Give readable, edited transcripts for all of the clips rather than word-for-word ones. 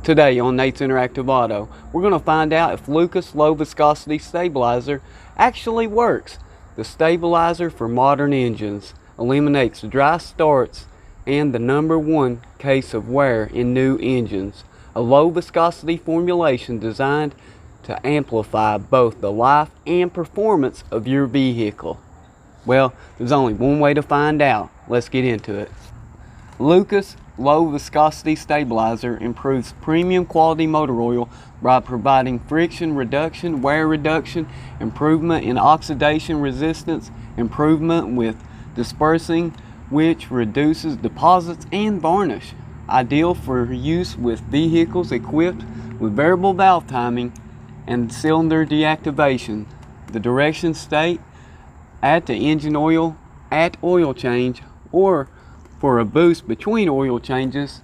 Today on Nate's Interactive Auto, we're going to find out if Lucas Low Viscosity Stabilizer actually works. The stabilizer for modern engines eliminates dry starts and the #1 case of wear in new engines. A low viscosity formulation designed to amplify both the life and performance of your vehicle. Well, there's only one way to find out. Let's get into it. Lucas Low Viscosity Stabilizer improves premium quality motor oil by providing friction reduction, wear reduction, improvement in oxidation resistance, improvement with dispersing, which reduces deposits and varnish. Ideal for use with vehicles equipped with variable valve timing and cylinder deactivation. The directions state: add to engine oil at oil change, or for a boost between oil changes,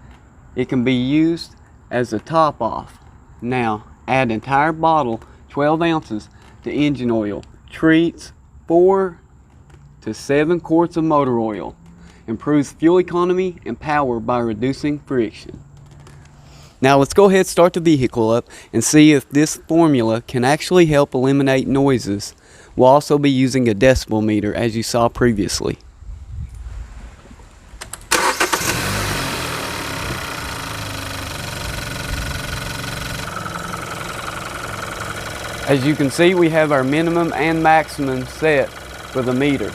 it can be used as a top off. Now, add entire bottle, 12 ounces, to engine oil. Treats 4 to 7 quarts of motor oil. Improves fuel economy and power by reducing friction. Now let's go ahead and start the vehicle up and see if this formula can actually help eliminate noises. We'll also be using a decibel meter as you saw previously. As you can see, we have our minimum and maximum set for the meter.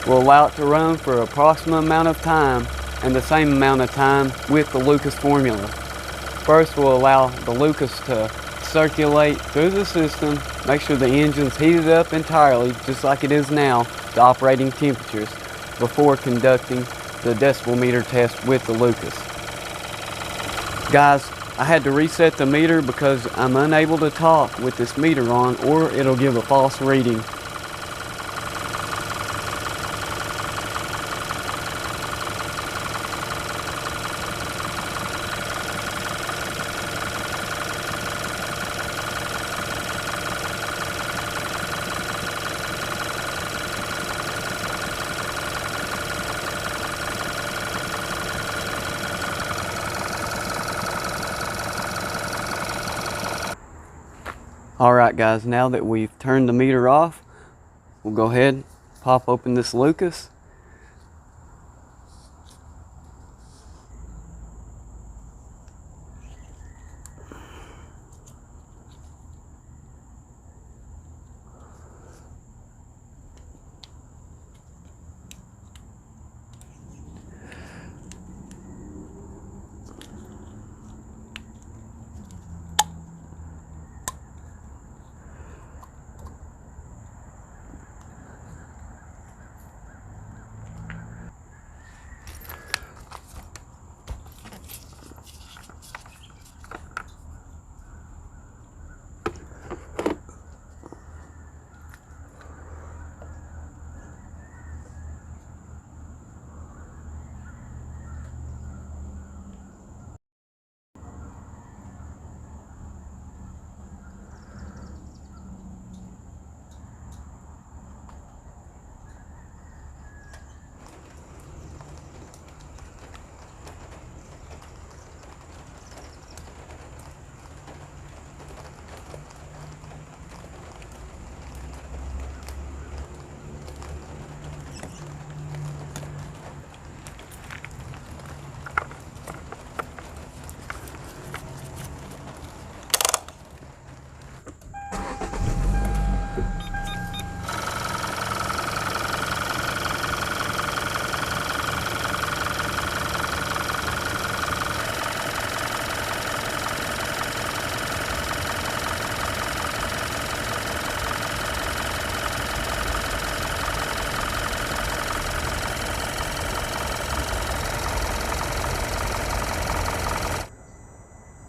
We'll allow it to run for an approximate amount of time and the same amount of time with the Lucas formula. First, we'll allow the Lucas to circulate through the system, make sure the engine's heated up entirely, just like it is now, to operating temperatures, before conducting the decibel meter test with the Lucas. Guys, I had to reset the meter because I'm unable to talk with this meter on, or it'll give a false reading. Alright guys, now that we've turned the meter off, we'll go ahead and pop open this Lucas.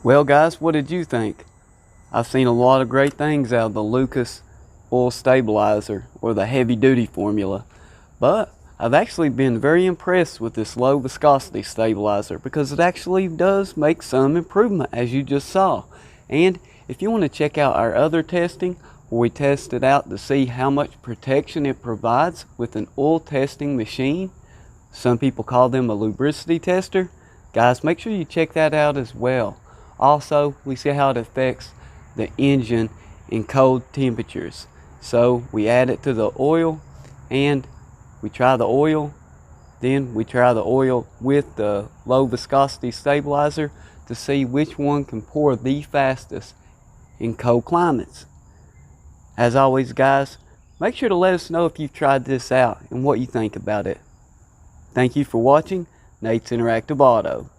Well guys, what did you think? I've seen a lot of great things out of the Lucas oil stabilizer, or the heavy duty formula, but I've actually been very impressed with this low viscosity stabilizer because it actually does make some improvement, as you just saw. And if you want to check out our other testing, where we test it out to see how much protection it provides with an oil testing machine, some people call them a lubricity tester, guys, make sure you check that out as well. Also, we see how it affects the engine in cold temperatures. So we add it to the oil and we try the oil. Then we try the oil with the low viscosity stabilizer to see which one can pour the fastest in cold climates. As always, guys, make sure to let us know if you've tried this out and what you think about it. Thank you for watching Nate's Interactive Auto.